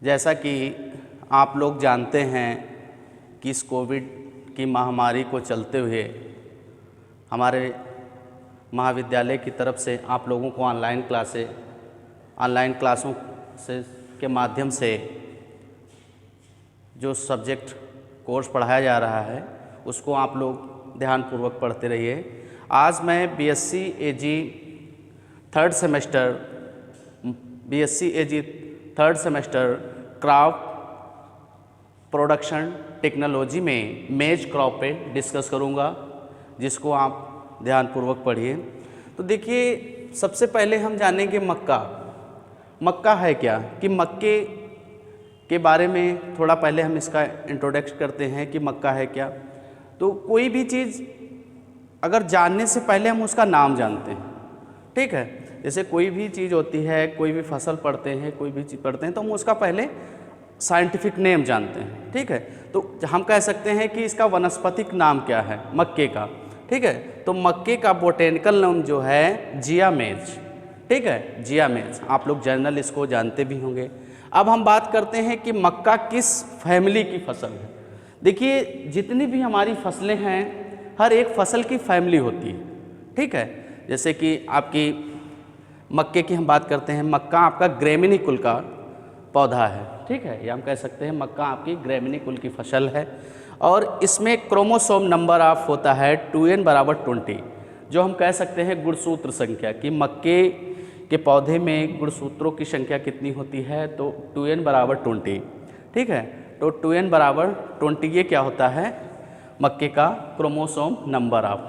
जैसा कि आप लोग जानते हैं कि इस कोविड की महामारी को चलते हुए हमारे महाविद्यालय की तरफ से आप लोगों को ऑनलाइन क्लासों के माध्यम से जो सब्जेक्ट कोर्स पढ़ाया जा रहा है उसको आप लोग ध्यानपूर्वक पढ़ते रहिए। आज मैं BSc ag third semester crop production technology में मेज क्रॉप पे डिस्कस करूँगा, जिसको आप ध्यानपूर्वक पढ़िए। तो देखिए, सबसे पहले हम जानेंगे मक्का है क्या, कि मक्के के बारे में थोड़ा पहले हम इसका इंट्रोडक्शन करते हैं कि मक्का है क्या। तो कोई भी चीज़ अगर जानने से पहले हम उसका नाम जानते हैं, ठीक है। जैसे कोई भी चीज़ होती है, कोई भी फसल पढ़ते हैं, कोई भी चीज़ पढ़ते हैं तो हम उसका पहले साइंटिफिक नेम जानते हैं, ठीक है। तो हम कह सकते हैं कि इसका वनस्पतिक नाम क्या है, मक्के का, ठीक है। तो मक्के का बोटेनिकल नाम जो है जियामेज, ठीक है, जियामेज। आप लोग जनरल इसको जानते भी होंगे। अब हम बात करते हैं कि मक्का किस फैमिली की फसल है। देखिए, जितनी भी हमारी फसलें हैं, हर एक फसल की फैमिली होती है, ठीक है। जैसे कि आपकी मक्के की हम बात करते हैं, मक्का आपका ग्रेमिनी कुल का पौधा है, ठीक है। या हम कह सकते हैं मक्का आपकी ग्रेमिनी कुल की फसल है। और इसमें क्रोमोसोम नंबर ऑफ होता है 2n = 20, जो हम कह सकते हैं गुणसूत्र संख्या, कि मक्के के पौधे में गुणसूत्रों की संख्या कितनी होती है, तो 2n = 20, ठीक है। तो 2n = 20 ये क्या होता है, मक्के का क्रोमोसोम नंबर ऑफ।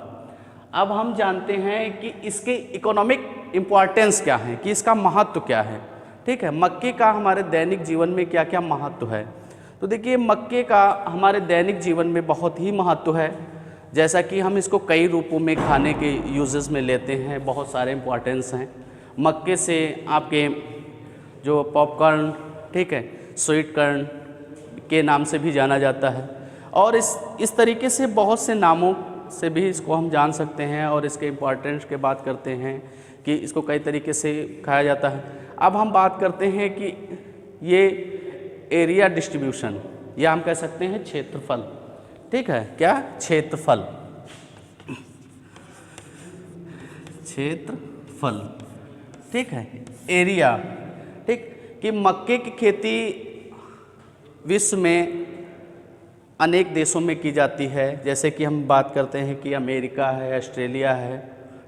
अब हम जानते हैं कि इसके इकोनॉमिक इम्पॉर्टेंस क्या है, कि इसका महत्व क्या है, ठीक है। मक्के का हमारे दैनिक जीवन में क्या क्या महत्व है। तो देखिए, मक्के का हमारे दैनिक जीवन में बहुत ही महत्व है। जैसा कि हम इसको कई रूपों में खाने के यूजेस में लेते हैं, बहुत सारे इम्पॉर्टेंस हैं। मक्के से आपके जो पॉपकॉर्न, ठीक है, स्वीट कॉर्न के नाम से भी जाना जाता है। और इस तरीके से बहुत से नामों से भी इसको हम जान सकते हैं। और इसके इम्पॉर्टेंस के बात करते हैं कि इसको कई तरीके से खाया जाता है। अब हम बात करते हैं कि ये एरिया डिस्ट्रीब्यूशन, या हम कह सकते हैं क्षेत्रफल, ठीक है। क्या क्षेत्रफल, ठीक है, एरिया, ठीक। कि मक्के की खेती विश्व में अनेक देशों में की जाती है। जैसे कि हम बात करते हैं कि अमेरिका है, ऑस्ट्रेलिया है,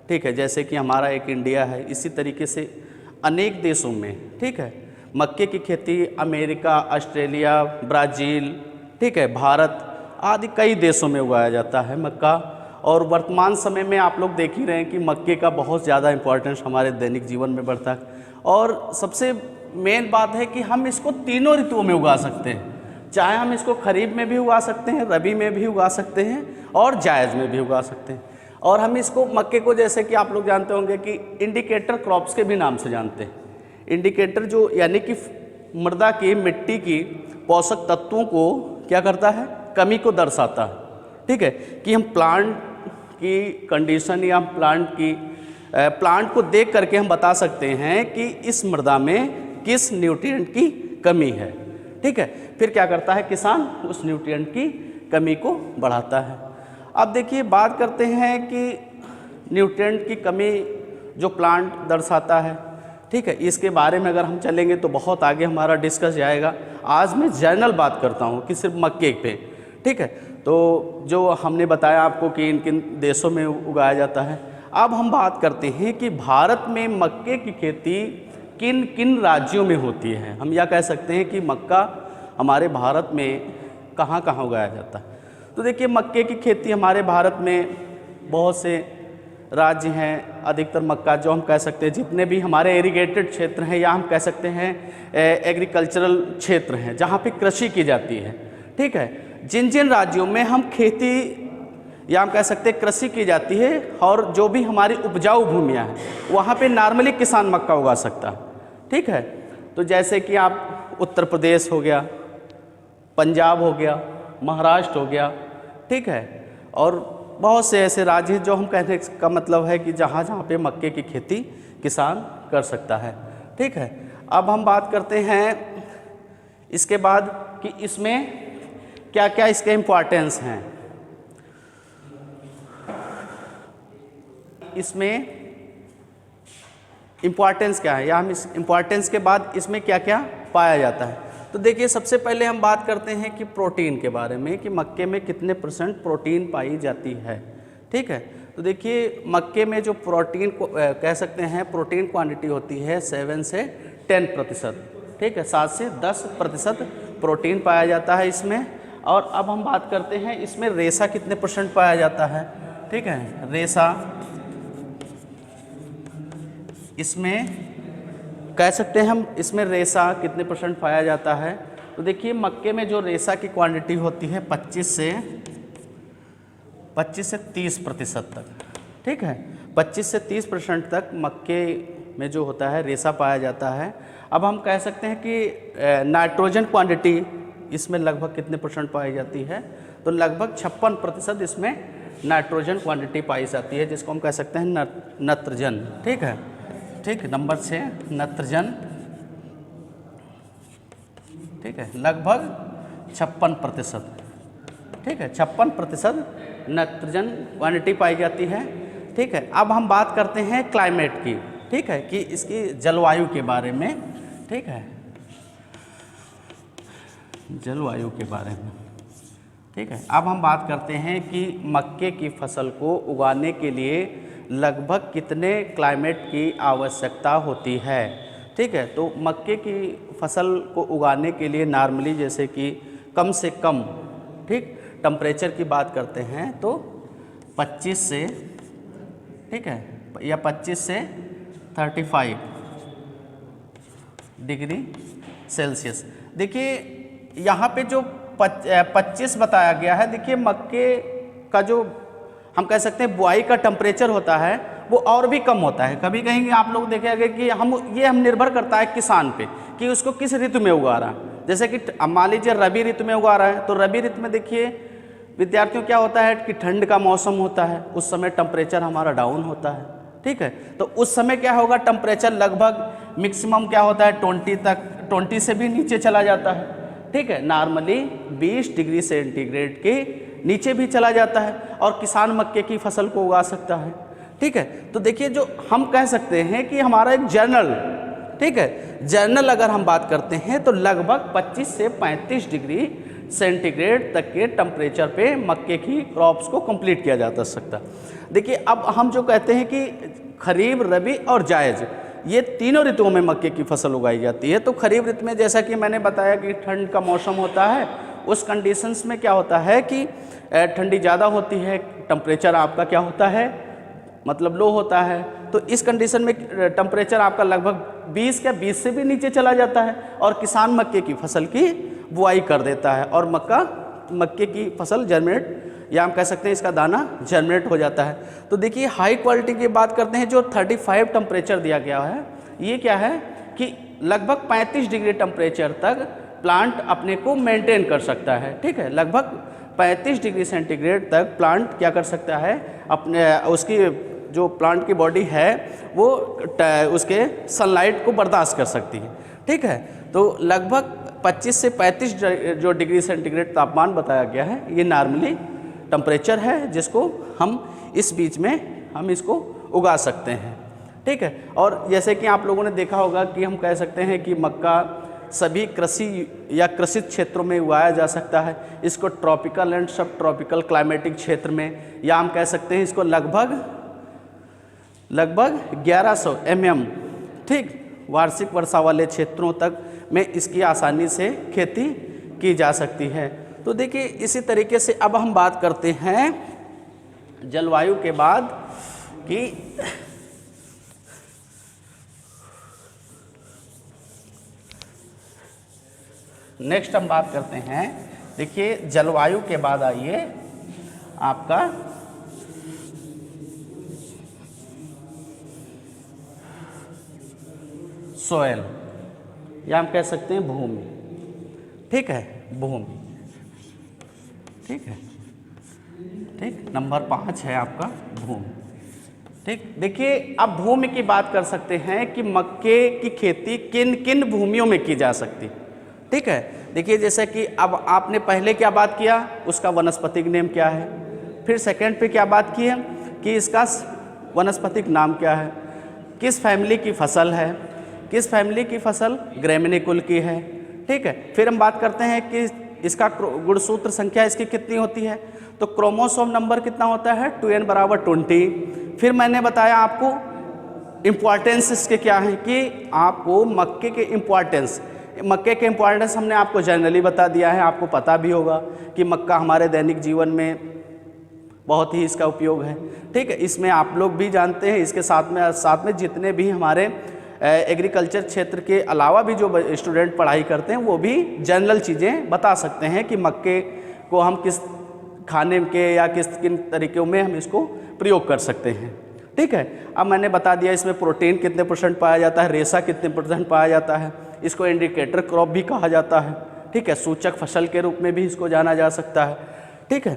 ठीक है, जैसे कि हमारा एक इंडिया है। इसी तरीके से अनेक देशों में, ठीक है, मक्के की खेती अमेरिका, ऑस्ट्रेलिया, ब्राज़ील, ठीक है, भारत आदि कई देशों में उगाया जाता है मक्का। और वर्तमान समय में आप लोग देख ही रहे हैं कि मक्के का बहुत ज़्यादा इम्पोर्टेंस हमारे दैनिक जीवन में बढ़ता है। और सबसे मेन बात है कि हम इसको तीनों ऋतुओं में उगा सकते हैं। चाहे हम इसको खरीफ में भी उगा सकते हैं, रबी में भी उगा सकते हैं और जायज़ में भी उगा सकते हैं। और हम इसको मक्के को, जैसे कि आप लोग जानते होंगे कि इंडिकेटर क्रॉप्स के भी नाम से जानते हैं। इंडिकेटर जो यानी कि मृदा की, मिट्टी की पोषक तत्वों को क्या करता है, कमी को दर्शाता है, ठीक है। कि हम प्लांट की कंडीशन या प्लांट को देख करके हम बता सकते हैं कि इस मृदा में किस न्यूट्रिएंट की कमी है, ठीक है। फिर क्या करता है किसान, उस न्यूट्रिएंट की कमी को बढ़ाता है। अब देखिए, बात करते हैं कि न्यूट्रिएंट की कमी जो प्लांट दर्शाता है, ठीक है, इसके बारे में अगर हम चलेंगे तो बहुत आगे हमारा डिस्कस जाएगा। आज मैं जनरल बात करता हूँ कि सिर्फ मक्के पे, ठीक है। तो जो हमने बताया आपको कि इन किन देशों में उगाया जाता है। अब हम बात करते हैं कि भारत में मक्के की खेती किन किन राज्यों में होती है। हम यह कह सकते हैं कि मक्का हमारे भारत में कहाँ कहाँ उगाया जाता है। तो देखिए, मक्के की खेती हमारे भारत में बहुत से राज्य हैं। अधिकतर मक्का जो हम कह सकते हैं, जितने भी हमारे इरिगेटेड क्षेत्र हैं, या हम कह सकते हैं एग्रीकल्चरल क्षेत्र हैं जहाँ पे कृषि की जाती है, ठीक है। जिन जिन राज्यों में हम खेती या हम कह सकते हैं कृषि की जाती है, और जो भी हमारी उपजाऊ भूमियाँ हैं, वहाँ पे नॉर्मली किसान मक्का उगा सकता है, ठीक है। तो जैसे कि आप उत्तर प्रदेश हो गया, पंजाब हो गया, महाराष्ट्र हो गया, ठीक है। और बहुत से ऐसे राज्य हैं जो हम कहने का मतलब है कि जहाँ जहाँ पे मक्के की खेती किसान कर सकता है, ठीक है। अब हम बात करते हैं इसके बाद कि इसमें क्या क्या इसके इम्पॉर्टेंस हैं, इसमें इम्पॉर्टेंस क्या है, या हम इस इम्पॉर्टेंस के बाद इसमें क्या क्या पाया जाता है। तो देखिए सबसे पहले हम बात करते हैं कि प्रोटीन के बारे में, कि मक्के में कितने % प्रोटीन पाई जाती है। ठीक है, तो देखिए मक्के में जो प्रोटीन को कह सकते हैं प्रोटीन क्वांटिटी होती है 7 से 10%। ठीक है, 7 से 10% प्रोटीन पाया जाता है इसमें। और अब हम बात करते हैं इसमें रेशा कितने % पाया जाता है। ठीक है, रेशा इसमें कह सकते हैं हम इसमें रेशा कितने % पाया जाता है। तो देखिए मक्के में जो रेशा की क्वांटिटी होती है 25 से 30% तक। ठीक है, 25 से 30% तक मक्के में जो होता है रेशा पाया जाता है। अब हम कह सकते हैं कि नाइट्रोजन क्वांटिटी इसमें लगभग कितने % पाई जाती है। तो लगभग 56% इसमें नाइट्रोजन क्वांटिटी पाई जाती है, जिसको हम कह सकते हैं नत्रजन। ठीक है, ठीक, नंबर 6 नत्रजन। ठीक है, लगभग 56%। ठीक है, 56% नाइट्रोजन क्वांटिटी पाई जाती है। ठीक है, अब हम बात करते हैं क्लाइमेट की। ठीक है, कि इसकी जलवायु के बारे में। ठीक है, जलवायु के बारे में। ठीक है, अब हम बात करते हैं कि मक्के की फसल को उगाने के लिए लगभग कितने क्लाइमेट की आवश्यकता होती है। ठीक है, तो मक्के की फसल को उगाने के लिए नॉर्मली जैसे कि कम से कम, ठीक, टेम्परेचर की बात करते हैं तो 25 से, ठीक है, या 25 से 35 डिग्री सेल्सियस। देखिए यहाँ पे जो 25 बताया गया है, देखिए मक्के का जो हम कह सकते हैं बुआई का टेम्परेचर होता है वो और भी कम होता है। कभी कहीं आप लोग देखेंगे कि हम निर्भर करता है किसान पे कि उसको किस ऋतु में उगा रहा है। जैसे कि मान लीजिए रबी ऋतु में उगा रहा है, तो रबी ऋतु में देखिए विद्यार्थियों क्या होता है कि ठंड का मौसम होता है, उस समय टेम्परेचर हमारा डाउन होता है। ठीक है, तो उस समय क्या होगा, टेम्परेचर लगभग मैक्सिमम क्या होता है 20 से भी नीचे चला जाता है। ठीक है, नॉर्मली 20 डिग्री सेंटीग्रेड के नीचे भी चला जाता है और किसान मक्के की फसल को उगा सकता है। ठीक है, तो देखिए जो हम कह सकते हैं कि हमारा एक जर्नल, ठीक है, जर्नल अगर हम बात करते हैं तो लगभग 25 से 35 डिग्री सेंटीग्रेड तक के टेम्परेचर पे मक्के की क्रॉप्स को कंप्लीट किया जा सकता। देखिए अब हम जो कहते हैं कि खरीफ, रबी और जायज़, ये तीनों ऋतुओं में मक्के की फसल उगाई जाती है। तो खरीफ ऋतु में जैसा कि मैंने बताया कि ठंड का मौसम होता है, उस कंडीशंस में क्या होता है कि ठंडी ज़्यादा होती है, टेम्परेचर आपका क्या होता है मतलब लो होता है। तो इस कंडीशन में टेम्परेचर आपका लगभग 20 से भी नीचे चला जाता है और किसान मक्के की फसल की बुआई कर देता है और मक्के की फसल जर्मिनेट, या हम कह सकते हैं इसका दाना जर्मिनेट हो जाता है। तो देखिए हाई क्वालिटी की बात करते हैं, जो 35 टेम्परेचर दिया गया है, ये क्या है कि लगभग 35 डिग्री टेम्परेचर तक प्लांट अपने को मेंटेन कर सकता है। ठीक है, लगभग 35 डिग्री सेंटीग्रेड तक प्लांट क्या कर सकता है, अपने उसकी जो प्लांट की बॉडी है वो उसके सनलाइट को बर्दाश्त कर सकती है। ठीक है, तो लगभग 25 से 35 जो डिग्री सेंटीग्रेड तापमान बताया गया है, ये नॉर्मली टेम्परेचर है जिसको हम इस बीच में हम इसको उगा सकते हैं। ठीक है, और जैसे कि आप लोगों ने देखा होगा कि हम कह सकते हैं कि मक्का सभी कृषि या कृषित क्षेत्रों में उगाया जा सकता है। इसको ट्रॉपिकल एंड सब ट्रॉपिकल क्लाइमेटिक क्षेत्र में, या हम कह सकते हैं इसको लगभग 1100 mm, ठीक, वार्षिक वर्षा वाले क्षेत्रों तक में इसकी आसानी से खेती की जा सकती है। तो देखिए इसी तरीके से अब हम बात करते हैं जलवायु के बाद कि नेक्स्ट हम बात करते हैं, देखिए जलवायु के बाद आइए आपका सोयल, या हम कह सकते हैं भूमि। ठीक है, भूमि। ठीक है, ठीक, नंबर 5 है आपका भूमि। ठीक, देखिए अब भूमि की बात कर सकते हैं कि मक्के की खेती किन किन भूमियों में की जा सकती। ठीक है। देखिए जैसे कि अब आपने पहले क्या बात किया, उसका वनस्पतिक नेम क्या है, फिर सेकंड पे क्या बात की है कि इसका वनस्पतिक नाम क्या है, किस फैमिली की फसल है, किस फैमिली की फसल ग्रैमिनिकुल की है। ठीक है, फिर हम बात करते हैं कि इसका गुणसूत्र संख्या इसकी कितनी होती है, तो क्रोमोसोम नंबर कितना होता है 2n = 20। फिर मैंने बताया आपको इम्पॉर्टेंस इसके क्या हैं कि आपको मक्के के इम्पॉर्टेंस हमने आपको जनरली बता दिया है, आपको पता भी होगा कि मक्का हमारे दैनिक जीवन में बहुत ही इसका उपयोग है। ठीक है, इसमें आप लोग भी जानते हैं, इसके साथ में जितने भी हमारे एग्रीकल्चर क्षेत्र के अलावा भी जो स्टूडेंट पढ़ाई करते हैं वो भी जनरल चीज़ें बता सकते हैं कि मक्के को हम किस खाने के या किन तरीक़ों में हम इसको प्रयोग कर सकते हैं। ठीक है, अब मैंने बता दिया इसमें प्रोटीन कितने % पाया जाता है, रेशा कितने % पाया जाता है, इसको इंडिकेटर क्रॉप भी कहा जाता है। ठीक है, सूचक फसल के रूप में भी इसको जाना जा सकता है। ठीक है,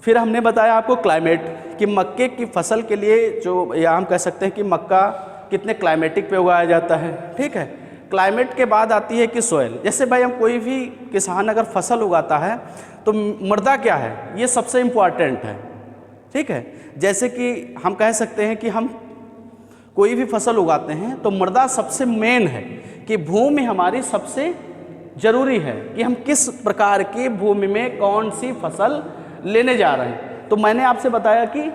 फिर हमने बताया आपको क्लाइमेट कि मक्के की फसल के लिए जो, या हम कह सकते हैं कि मक्का कितने क्लाइमेटिक पे उगाया जाता है। ठीक है, क्लाइमेट के बाद आती है कि सोयल। जैसे भाई हम कोई भी किसान अगर फसल उगाता है तो मृदा क्या है, ये सबसे इम्पॉर्टेंट है। ठीक है, जैसे कि हम कह सकते हैं कि हम कोई भी फसल उगाते हैं तो मृदा सबसे मेन है कि भूमि हमारी सबसे ज़रूरी है कि हम किस प्रकार की भूमि में कौन सी फसल लेने जा रहे हैं। तो मैंने आपसे बताया कि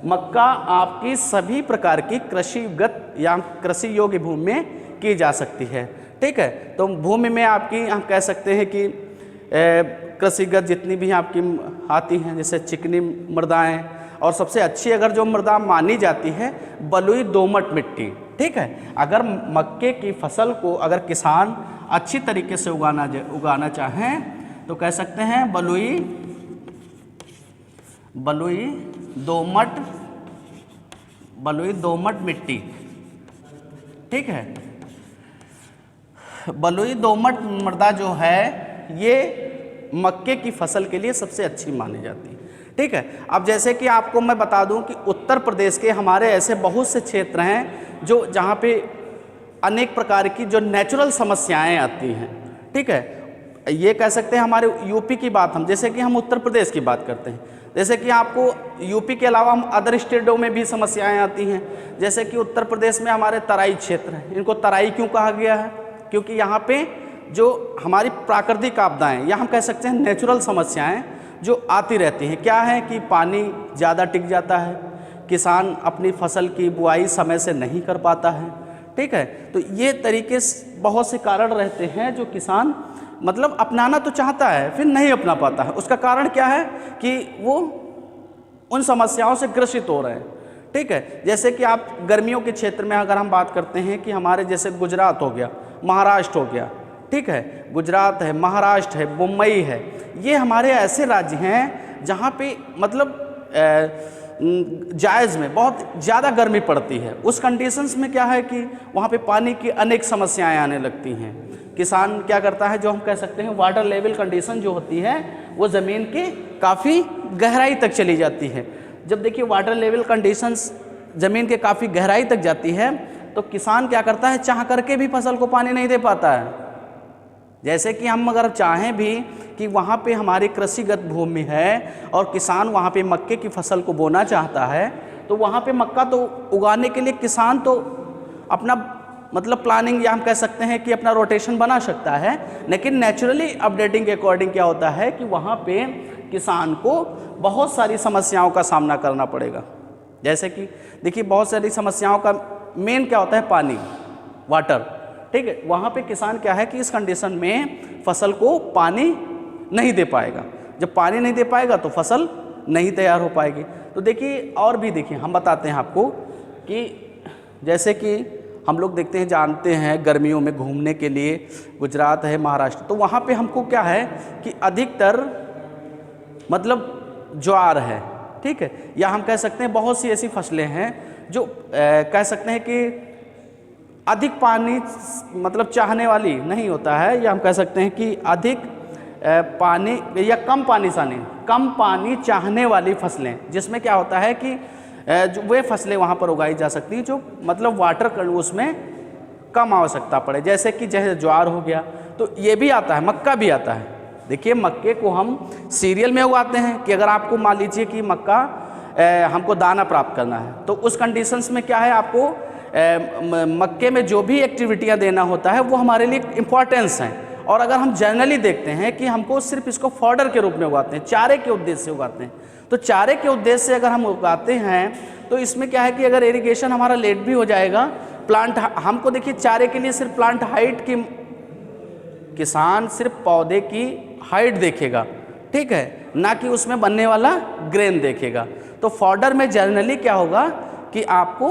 मक्का आपकी सभी प्रकार की कृषिगत या कृषि योग्य भूमि में की जा सकती है। ठीक है, तो भूमि में आपकी हम कह सकते हैं कि कृषिगत जितनी भी आपकी आती हैं, जैसे चिकनी मृदाएं, और सबसे अच्छी अगर जो मृदा मानी जाती है बलुई दोमट मिट्टी। ठीक है, अगर मक्के की फसल को अगर किसान अच्छी तरीके से उगाना चाहें तो कह सकते हैं बलुई दोमट मिट्टी। ठीक है, बलुई दोमट मृदा जो है ये मक्के की फसल के लिए सबसे अच्छी मानी जाती है। ठीक है, अब जैसे कि आपको मैं बता दूं कि उत्तर प्रदेश के हमारे ऐसे बहुत से क्षेत्र हैं जो जहाँ पे अनेक प्रकार की जो नेचुरल समस्याएं आती हैं। ठीक है, ये कह सकते हैं हमारे यूपी की बात, हम जैसे कि हम उत्तर प्रदेश की बात करते हैं, जैसे कि आपको यूपी के अलावा हम अदर स्टेटों में भी समस्याएं आती हैं। जैसे कि उत्तर प्रदेश में हमारे तराई क्षेत्र हैं, इनको तराई क्यों कहा गया है, क्योंकि यहाँ पे जो हमारी प्राकृतिक आपदाएं या हम कह सकते हैं नेचुरल समस्याएं जो आती रहती हैं, क्या है कि पानी ज़्यादा टिक जाता है, किसान अपनी फसल की बुआई समय से नहीं कर पाता है। ठीक है, तो ये तरीके से बहुत से कारण रहते हैं जो किसान मतलब अपनाना तो चाहता है फिर नहीं अपना पाता है। उसका कारण क्या है कि वो उन समस्याओं से ग्रसित हो रहे हैं। ठीक है, जैसे कि आप गर्मियों के क्षेत्र में अगर हम बात करते हैं कि हमारे जैसे गुजरात हो गया, महाराष्ट्र हो गया, ठीक है, गुजरात है, महाराष्ट्र है, मुंबई है, ये हमारे ऐसे राज्य हैं जहाँ पे मतलब जायज़ में बहुत ज़्यादा गर्मी पड़ती है। उस कंडीशंस में क्या है कि वहाँ पे पानी की अनेक समस्याएं आने लगती हैं। किसान क्या करता है, जो हम कह सकते हैं वाटर लेवल कंडीशन जो होती है वो ज़मीन के काफ़ी गहराई तक चली जाती है। जब देखिए वाटर लेवल कंडीशंस ज़मीन के काफ़ी गहराई तक जाती है तो किसान क्या करता है, चाह करके भी फसल को पानी नहीं दे पाता है। जैसे कि हम अगर चाहें भी कि वहाँ पे हमारी कृषिगत भूमि है और किसान वहाँ पे मक्के की फसल को बोना चाहता है तो वहाँ पे मक्का तो उगाने के लिए किसान तो अपना मतलब प्लानिंग या हम कह सकते हैं कि अपना रोटेशन बना सकता है, लेकिन नेचुरली अपडेटिंग के अकॉर्डिंग क्या होता है कि वहाँ पे किसान को बहुत सारी समस्याओं का सामना करना पड़ेगा। जैसे कि देखिए बहुत सारी समस्याओं का मेन क्या होता है, पानी, वाटर। ठीक है, वहाँ पे किसान क्या है कि इस कंडीशन में फसल को पानी नहीं दे पाएगा। जब पानी नहीं दे पाएगा तो फसल नहीं तैयार हो पाएगी। तो देखिए और भी देखिए हम बताते हैं आपको कि जैसे कि हम लोग देखते हैं, जानते हैं गर्मियों में घूमने के लिए गुजरात है, महाराष्ट्र, तो वहाँ पे हमको क्या है कि अधिकतर मतलब ज्वार है। ठीक है, या हम कह सकते हैं बहुत सी ऐसी फसलें हैं जो कह सकते हैं कि अधिक पानी मतलब चाहने वाली नहीं होता है, या हम कह सकते हैं कि अधिक पानी या कम पानी चाहने वाली फसलें, जिसमें क्या होता है कि जो वे फसलें वहाँ पर उगाई जा सकती हैं जो मतलब वाटर उसमें कम आवश्यकता पड़े। जैसे कि जैसे ज्वार हो गया, तो ये भी आता है, मक्का भी आता है। देखिए मक्के को हम सीरियल में उगाते हैं कि अगर आपको मान लीजिए कि मक्का हमको दाना प्राप्त करना है, तो उस कंडीशंस में क्या है, आपको मक्के में जो भी एक्टिविटियां देना होता है वो हमारे लिए इम्पॉर्टेंस हैं। और अगर हम जनरली देखते हैं कि हमको सिर्फ इसको फॉडर के रूप में उगाते हैं, चारे के उद्देश्य से उगाते हैं, तो चारे के उद्देश्य से अगर हम उगाते हैं तो इसमें क्या है कि अगर इरिगेशन हमारा लेट भी हो जाएगा, प्लांट हमको देखिए चारे के लिए सिर्फ प्लांट हाइट की, किसान सिर्फ पौधे की हाइट देखेगा, ठीक है, ना कि उसमें बनने वाला ग्रेन देखेगा। तो फॉडर में जनरली क्या होगा कि आपको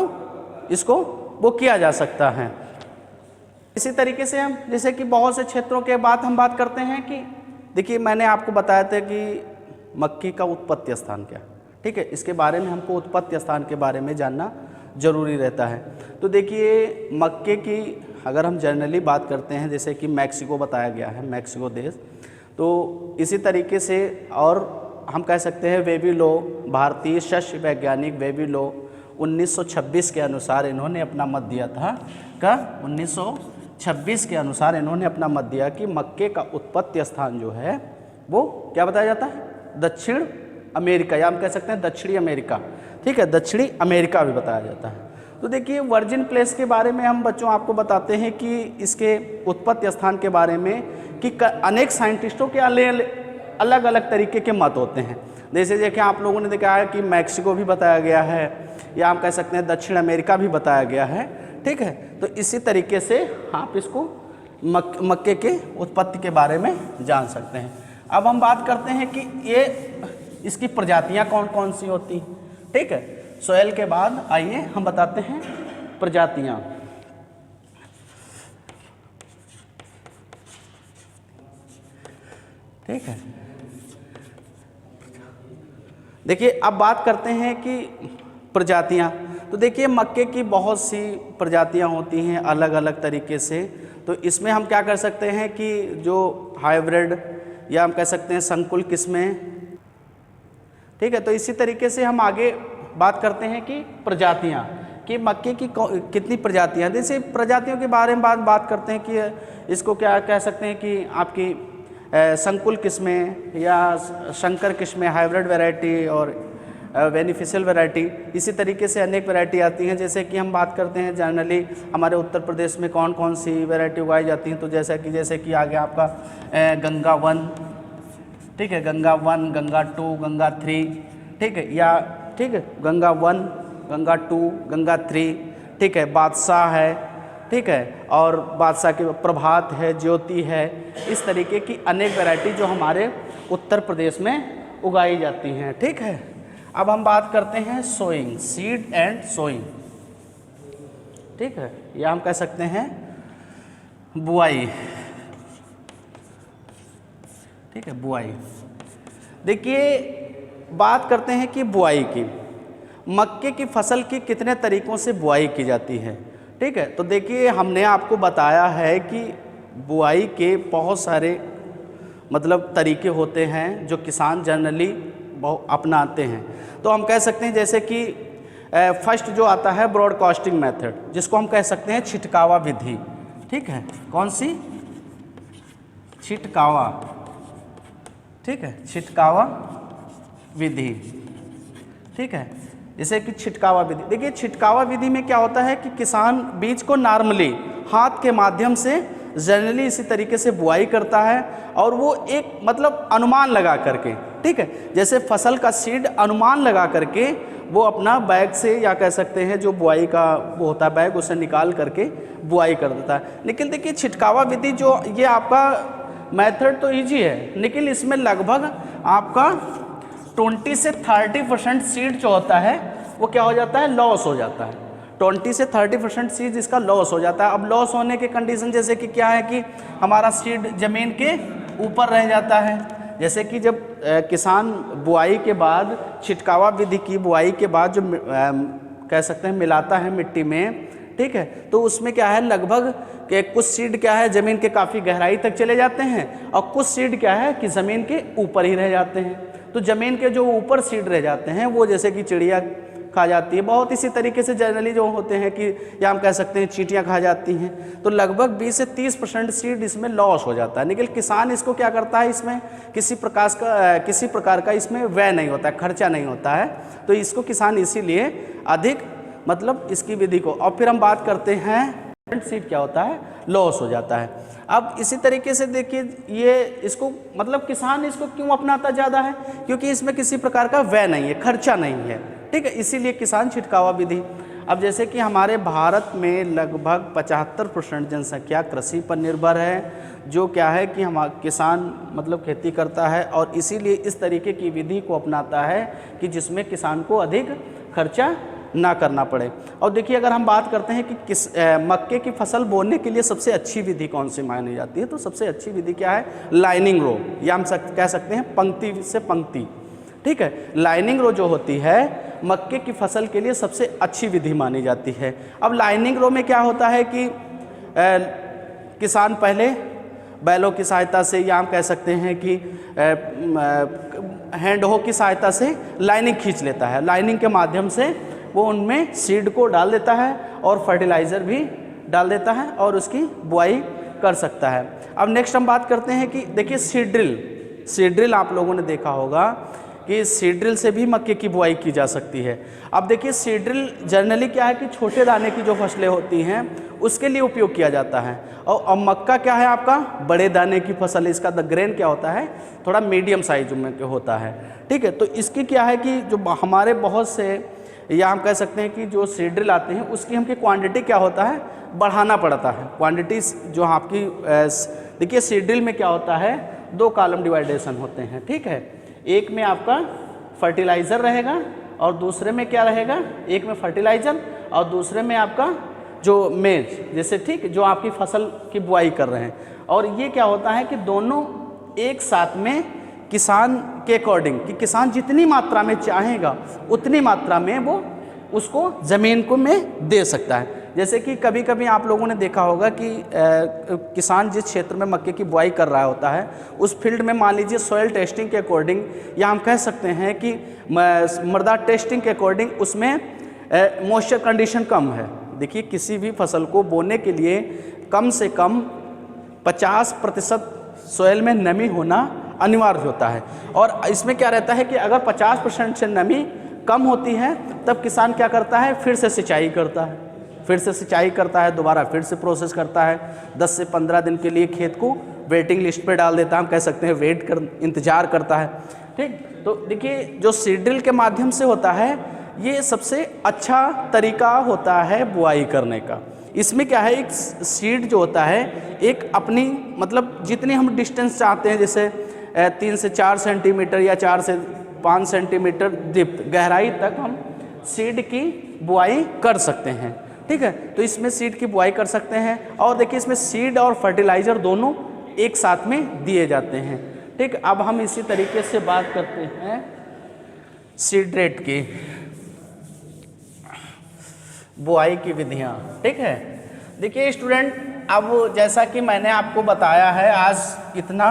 इसको वो किया जा सकता है। इसी तरीके से हम जैसे कि बहुत से क्षेत्रों के बाद हम बात करते हैं कि देखिए मैंने आपको बताया था कि मक्की का उत्पत्ति स्थान क्या, ठीक है, इसके बारे में हमको उत्पत्ति स्थान के बारे में जानना जरूरी रहता है। तो देखिए मक्के की अगर हम जनरली बात करते हैं, जैसे कि मैक्सिको बताया गया है, मैक्सिको देश, तो इसी तरीके से और हम कह सकते हैं वेबिलो, भारतीय शस्य वैज्ञानिक वेबिलो 1926 के अनुसार इन्होंने अपना मत दिया था, का 1926 के अनुसार इन्होंने अपना मत दिया कि मक्के का उत्पत्ति स्थान जो है वो क्या बताया जाता है, दक्षिण अमेरिका, या हम कह सकते हैं दक्षिणी अमेरिका, ठीक है, दक्षिणी अमेरिका भी बताया जाता है। तो देखिए वर्जिन प्लेस के बारे में हम बच्चों आपको बताते हैं कि इसके उत्पत्ति स्थान के बारे में कि अनेक साइंटिस्टों के अलग अलग तरीके के मत होते हैं। जैसे देखिए आप लोगों ने देखा है कि मैक्सिको भी बताया गया है, या हम कह सकते हैं दक्षिण अमेरिका भी बताया गया है, ठीक है। तो इसी तरीके से आप इसको मक्के के उत्पत्ति के बारे में जान सकते हैं। अब हम बात करते हैं कि ये इसकी प्रजातियां कौन कौन सी होती, ठीक है। सोयल के बाद आइए हम बताते हैं प्रजातियां। ठीक है, देखिए अब बात करते हैं कि प्रजातियां, तो देखिए मक्के की बहुत सी प्रजातियां होती हैं अलग अलग तरीके से। तो इसमें हम क्या कर सकते हैं कि जो हाइब्रिड या हम कह सकते हैं संकुल किस्में, ठीक है। तो इसी तरीके से हम आगे बात करते हैं कि प्रजातियां, कि मक्के की कितनी प्रजातियां, जैसे प्रजातियों के बारे में बात करते हैं कि इसको क्या कह सकते हैं कि आपकी संकुल किस्में या संकर किस्में, हाइब्रिड वैरायटी और बेनिफिशियल वैरायटी। इसी तरीके से अनेक वैरायटी आती हैं। जैसे कि हम बात करते हैं जनरली हमारे उत्तर प्रदेश में कौन कौन सी वैरायटी उगाई जाती हैं, तो जैसे कि आ गया आपका गंगा 1, ठीक है, गंगा 1, गंगा 2, गंगा 3, ठीक है, या ठीक है गंगा 1, गंगा 2, गंगा 3, ठीक है, बादशाह है, ठीक है, और बादशाह के प्रभात है, ज्योति है। इस तरीके की अनेक वैरायटी जो हमारे उत्तर प्रदेश में उगाई जाती हैं, ठीक है। अब हम बात करते हैं सोइंग, सीड एंड सोइंग, ठीक है, या हम कह सकते हैं बुआई, ठीक है, बुआई। देखिए बात करते हैं कि बुआई की, मक्के की फसल की कितने तरीकों से बुआई की जाती है, ठीक है। तो देखिए हमने आपको बताया है कि बुआई के बहुत सारे मतलब तरीके होते हैं जो किसान जनरली बहुत अपनाते हैं। तो हम कह सकते हैं जैसे कि फर्स्ट जो आता है ब्रॉडकास्टिंग मेथड, जिसको हम कह सकते हैं छिटकावा विधि, ठीक है। कौन सी? छिटकावा, ठीक है, छिटकावा विधि, ठीक है। जैसे कि छिटकावा विधि, देखिए छिटकावा विधि में क्या होता है कि किसान बीज को नॉर्मली हाथ के माध्यम से जनरली इसी तरीके से बुआई करता है, और वो एक मतलब अनुमान लगा करके, ठीक है, जैसे फसल का सीड अनुमान लगा करके वो अपना बैग से या कह सकते हैं जो बुआई का वो होता है बैग, उसे निकाल करके बुआई कर देता है। लेकिन देखिए छिटकावा विधि जो ये आपका मेथड तो ईजी है, लेकिन इसमें लगभग आपका 20 से 30% सीड जो होता है वो क्या हो जाता है, लॉस हो जाता है। 20 से 30% सीड इसका लॉस हो जाता है। अब लॉस होने के कंडीशन जैसे कि क्या है कि हमारा सीड ज़मीन के ऊपर रह जाता है। जैसे कि जब किसान बुआई के बाद, छिटकावा विधि की बुआई के बाद जो कह सकते हैं मिलाता है मिट्टी में, ठीक है, तो उसमें क्या है लगभग कि कुछ सीड क्या है ज़मीन के काफ़ी गहराई तक चले जाते हैं, और कुछ सीड क्या है कि ज़मीन के ऊपर ही रह जाते हैं। तो ज़मीन के जो ऊपर सीड रह जाते हैं वो जैसे कि चिड़िया खा जाती है, बहुत इसी तरीके से जनरली जो होते हैं कि या हम कह सकते हैं चींटियाँ खा जाती हैं। तो लगभग 20 से 30% सीड इसमें लॉस हो जाता है। लेकिन किसान इसको क्या करता है, इसमें किसी प्रकार का इसमें व्यय नहीं होता है, खर्चा नहीं होता है। तो इसको किसान इसीलिए अधिक मतलब इसकी विधि को, और फिर हम बात करते हैं सीड क्या होता है, लॉस हो जाता है। अब इसी तरीके से देखिए ये इसको मतलब किसान इसको क्यों अपनाता ज़्यादा है, क्योंकि इसमें किसी प्रकार का व्यय नहीं है, खर्चा नहीं है, ठीक है, इसीलिए किसान छिटकावा विधि। अब जैसे कि हमारे भारत में लगभग 75% जनसंख्या कृषि पर निर्भर है, जो क्या है कि हम किसान मतलब खेती करता है, और इसीलिए इस तरीके की विधि को अपनाता है कि जिसमें किसान को अधिक खर्चा ना करना पड़े। और देखिए अगर हम बात करते हैं कि मक्के की फसल बोने के लिए सबसे अच्छी विधि कौन सी मानी जाती है, तो सबसे अच्छी विधि क्या है, लाइनिंग रो, या हम कह सकते हैं पंक्ति से पंक्ति, ठीक है। लाइनिंग रो जो होती है मक्के की फसल के लिए सबसे अच्छी विधि मानी जाती है। अब लाइनिंग रो में क्या होता है कि किसान पहले बैलों की सहायता से, या हम कह सकते हैं कि हैंड हो की सहायता से लाइनिंग खींच लेता है। लाइनिंग के माध्यम से वो उनमें सीड को डाल देता है और फर्टिलाइज़र भी डाल देता है और उसकी बुआई कर सकता है। अब नेक्स्ट हम बात करते हैं कि देखिए सीड ड्रिल आप लोगों ने देखा होगा कि सीड ड्रिल से भी मक्के की बुआई की जा सकती है। अब देखिए सीड ड्रिल जनरली क्या है कि छोटे दाने की जो फसलें होती हैं उसके लिए उपयोग किया जाता है, और मक्का क्या है आपका बड़े दाने की फसल है, इसका द ग्रेन क्या होता है थोड़ा मीडियम साइज में होता है, ठीक है। तो इसकी क्या है कि जो हमारे बहुत से, या हम कह सकते हैं कि जो सीड ड्रिल आते हैं उसकी हमकी क्वांटिटी क्या होता है बढ़ाना पड़ता है। क्वांटिटी जो आपकी देखिए सीड ड्रिल में क्या होता है, 2 कॉलम डिवाइडेशन होते हैं, ठीक है। एक में आपका फर्टिलाइज़र रहेगा और दूसरे में क्या रहेगा, एक में फर्टिलाइज़र और दूसरे में आपका जो मेज, जैसे ठीक जो आपकी फसल की बुआई कर रहे हैं। और ये क्या होता है कि दोनों एक साथ में किसान के अकॉर्डिंग, कि किसान जितनी मात्रा में चाहेगा उतनी मात्रा में वो उसको ज़मीन को में दे सकता है। जैसे कि कभी कभी आप लोगों ने देखा होगा कि किसान जिस क्षेत्र में मक्के की बुआई कर रहा होता है उस फील्ड में मान लीजिए सॉइल टेस्टिंग के अकॉर्डिंग, या हम कह सकते हैं कि मृदा टेस्टिंग के अकॉर्डिंग उसमें मॉइस्चर कंडीशन कम है। देखिए किसी भी फसल को बोने के लिए कम से कम 50% सॉइल में नमी होना अनिवार्य होता है, और इसमें क्या रहता है कि अगर 50% से नमी कम होती है तब किसान क्या करता है, फिर से सिंचाई करता है, दोबारा फिर से प्रोसेस करता है, 10 से 15 दिन के लिए खेत को वेटिंग लिस्ट पे डाल देता है, हम कह सकते हैं इंतजार करता है, ठीक। तो देखिए जो सीड ड्रिल के माध्यम से होता है ये सबसे अच्छा तरीका होता है बुआई करने का। इसमें क्या है, एक सीड जो होता है एक अपनी मतलब जितनी हम डिस्टेंस चाहते हैं, जैसे 3 से 4 सेंटीमीटर या 4 से 5 सेंटीमीटर डिप्थ गहराई तक हम सीड की बुआई कर सकते हैं, ठीक है। तो इसमें सीड की बुआई कर सकते हैं, और देखिए इसमें सीड और फर्टिलाइज़र दोनों एक साथ में दिए जाते हैं, ठीक। अब हम इसी तरीके से बात करते हैं सीड रेट की, बुआई की विधियाँ, ठीक है। देखिए स्टूडेंट, अब जैसा कि मैंने आपको बताया है आज इतना,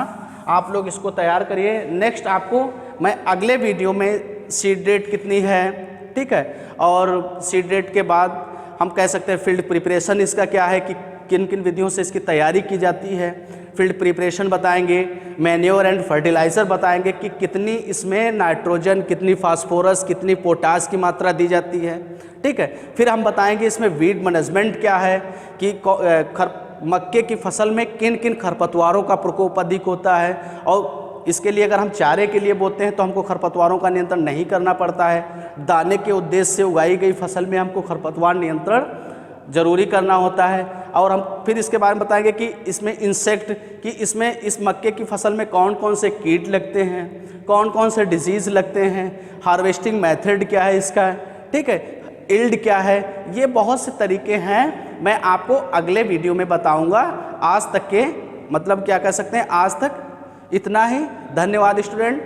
आप लोग इसको तैयार करिए। नेक्स्ट आपको मैं अगले वीडियो में सीड रेट कितनी है, ठीक है, और सीड रेट के बाद हम कह सकते हैं फील्ड प्रिपरेशन इसका क्या है कि किन किन विधियों से इसकी तैयारी की जाती है। फील्ड प्रिपरेशन बताएंगे, मैन्योर एंड फर्टिलाइज़र बताएंगे कि कितनी इसमें नाइट्रोजन, कितनी फास्फोरस, कितनी पोटास की मात्रा दी जाती है, ठीक है। फिर हम बताएंगे इसमें वीड मैनेजमेंट क्या है कि मक्के की फसल में किन किन खरपतवारों का प्रकोप अधिक होता है, और इसके लिए अगर हम चारे के लिए बोते हैं तो हमको खरपतवारों का नियंत्रण नहीं करना पड़ता है। दाने के उद्देश्य से उगाई गई फसल में हमको खरपतवार नियंत्रण जरूरी करना होता है। और हम फिर इसके बारे में बताएंगे कि इसमें इंसेक्ट, कि इसमें इस मक्के की फसल में कौन कौन से कीट लगते हैं, कौन कौन से डिजीज़ लगते हैं, हार्वेस्टिंग मेथड क्या है इसका, ठीक है, इल्ड क्या है, ये बहुत से तरीके हैं, मैं आपको अगले वीडियो में बताऊंगा। आज तक के मतलब क्या कह सकते हैं, आज तक इतना ही। धन्यवाद स्टूडेंट।